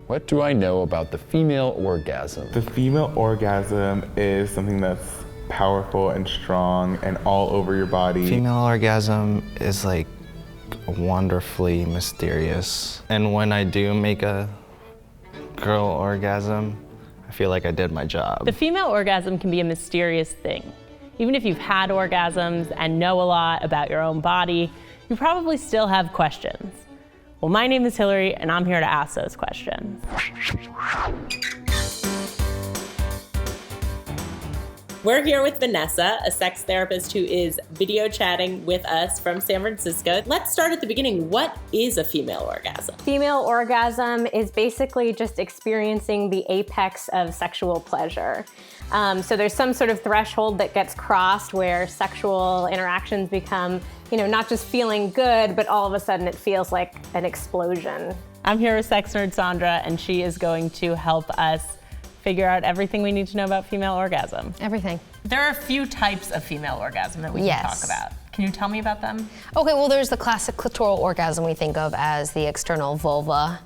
What do I know about the female orgasm? The female orgasm is something that's powerful and strong and all over your body. Female orgasm is like wonderfully mysterious. And when I do make a girl orgasm, I feel like I did my job. The female orgasm can be a mysterious thing. Even if you've had orgasms and know a lot about your own body, you probably still have questions. Well, my name is Hillary, and I'm here to ask those questions. We're here with Vanessa, a sex therapist who is video chatting with us from San Francisco. Let's start at the beginning. What is a female orgasm? Female orgasm is basically just experiencing the apex of sexual pleasure. So there's some sort of threshold that gets crossed where sexual interactions become, not just feeling good, but all of a sudden it feels like an explosion. I'm here with sex nerd Sandra, and she is going to help us figure out everything we need to know about female orgasm. Everything. There are a few types of female orgasm that we can talk about. Can you tell me about them? Okay, well, there's the classic clitoral orgasm we think of as the external vulva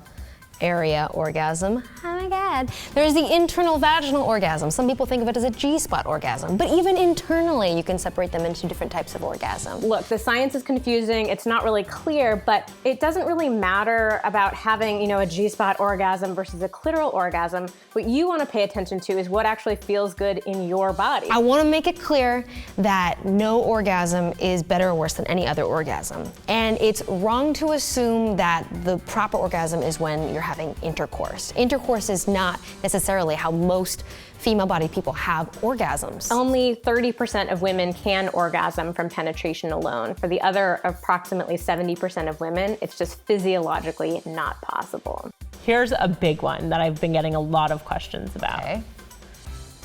area orgasm. Oh my God. There's the internal vaginal orgasm. Some people think of it as a G-spot orgasm, but even internally you can separate them into different types of orgasm. Look, the science is confusing, it's not really clear, but it doesn't really matter about having, a G-spot orgasm versus a clitoral orgasm. What you want to pay attention to is what actually feels good in your body. I want to make it clear that no orgasm is better or worse than any other orgasm. And it's wrong to assume that the proper orgasm is when you're having intercourse. Intercourse is not necessarily how most female-bodied people have orgasms. Only 30% of women can orgasm from penetration alone. For the other approximately 70% of women, it's just physiologically not possible. Here's a big one that I've been getting a lot of questions about. Okay.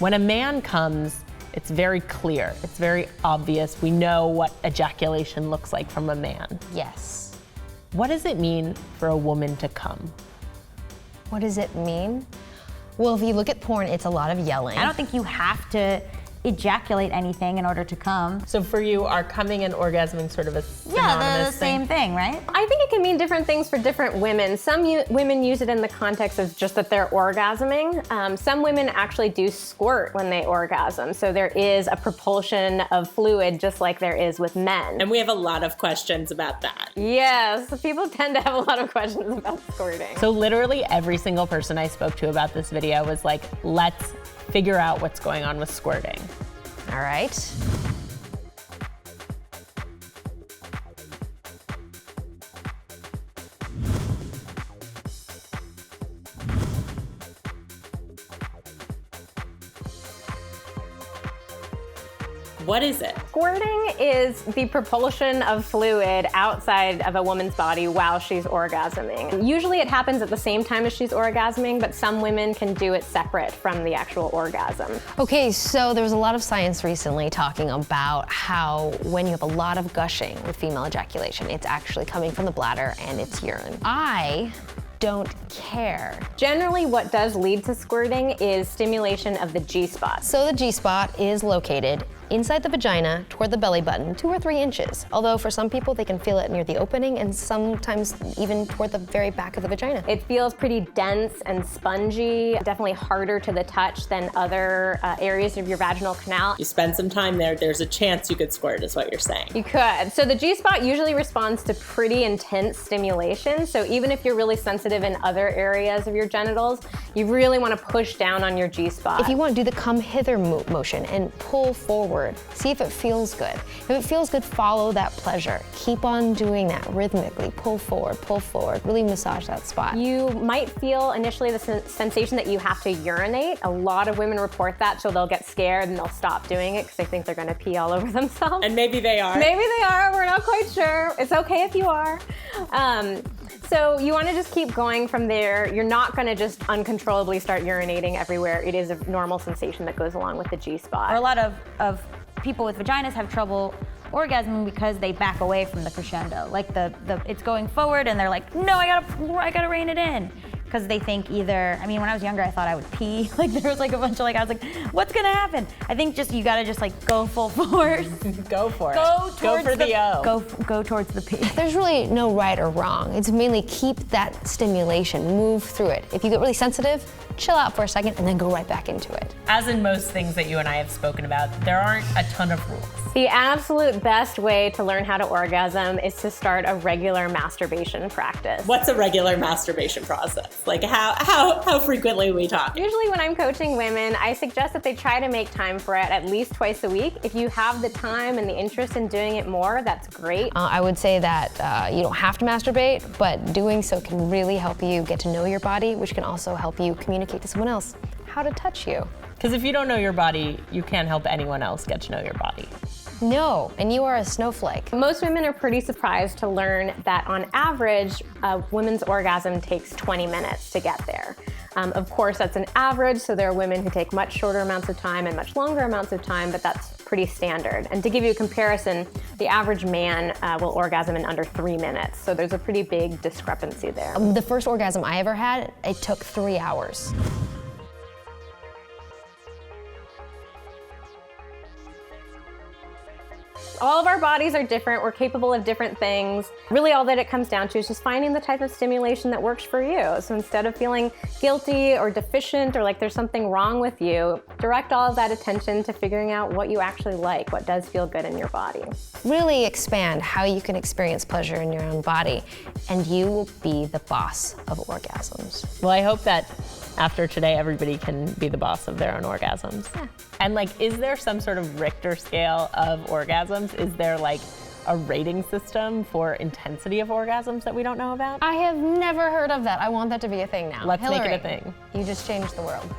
When a man comes, it's very clear, it's very obvious. We know what ejaculation looks like from a man. Yes. What does it mean for a woman to come? What does it mean? Well, if you look at porn, it's a lot of yelling. I don't think you have to ejaculate anything in order to come. So for you, are coming and orgasming sort of a synonymous Yeah, the same thing, right? I think it can mean different things for different women. Some women use it in the context of just that they're orgasming. Some women actually do squirt when they orgasm. So there is a propulsion of fluid just like there is with men. And we have a lot of questions about that. Yes, people tend to have a lot of questions about squirting. So literally every single person I spoke to about this video was like, let's figure out what's going on with squirting. All right. What is it? Squirting is the propulsion of fluid outside of a woman's body while she's orgasming. Usually it happens at the same time as she's orgasming, but some women can do it separate from the actual orgasm. Okay, so there was a lot of science recently talking about how when you have a lot of gushing with female ejaculation, it's actually coming from the bladder and it's urine. I don't care. Generally, what does lead to squirting is stimulation of the G-spot. So the G-spot is located inside the vagina toward the belly button, 2 or 3 inches. Although for some people, they can feel it near the opening and sometimes even toward the very back of the vagina. It feels pretty dense and spongy, definitely harder to the touch than other areas of your vaginal canal. You spend some time there, there's a chance you could squirt is what you're saying. You could. So the G-spot usually responds to pretty intense stimulation. So even if you're really sensitive in other areas of your genitals, you really want to push down on your G-spot. If you want to do the come hither motion and pull forward, see if it feels good. If it feels good, follow that pleasure. Keep on doing that rhythmically. Pull forward, really massage that spot. You might feel initially the sensation that you have to urinate. A lot of women report that, so they'll get scared and they'll stop doing it because they think they're going to pee all over themselves. And maybe they are. Maybe they are, we're not quite sure. It's okay if you are. So you want to just keep going from there. You're not going to just uncontrollably start urinating everywhere. It is a normal sensation that goes along with the G-spot. Or a lot of people with vaginas have trouble orgasming because they back away from the crescendo. Like it's going forward and they're like, no, I gotta rein it in. because they think either, I mean, when I was younger, I thought I would pee. Like there was like a bunch of like, I was like, what's gonna happen? I think just, you gotta just like go full force. Go for it. Go towards for the O. Go towards the pee. There's really no right or wrong. It's mainly keep that stimulation, move through it. If you get really sensitive, chill out for a second and then go right back into it. As in most things that you and I have spoken about, there aren't a ton of rules. The absolute best way to learn how to orgasm is to start a regular masturbation practice. What's a regular masturbation process? Like how frequently we talk? Usually when I'm coaching women, I suggest that they try to make time for it at least twice a week. If you have the time and the interest in doing it more, that's great. I would say that you don't have to masturbate, but doing so can really help you get to know your body, which can also help you communicate to someone else how to touch you. Because if you don't know your body, you can't help anyone else get to know your body. No, and you are a snowflake. Most women are pretty surprised to learn that on average, a women's orgasm takes 20 minutes to get there. Of course, that's an average, so there are women who take much shorter amounts of time and much longer amounts of time, but that's pretty standard. And to give you a comparison, the average man will orgasm in under 3 minutes, so there's a pretty big discrepancy there. The first orgasm I ever had, it took 3 hours. All of our bodies are different. We're capable of different things. Really all that it comes down to is just finding the type of stimulation that works for you. So instead of feeling guilty or deficient or like there's something wrong with you, direct all of that attention to figuring out what you actually like, what does feel good in your body. Really expand how you can experience pleasure in your own body, and you will be the boss of orgasms. Well, I hope that after today, everybody can be the boss of their own orgasms. Yeah. And like, is there some sort of Richter scale of orgasms? Is there like a rating system for intensity of orgasms that we don't know about? I have never heard of that. I want that to be a thing now. Let's make it Hillary, a thing. You just changed the world.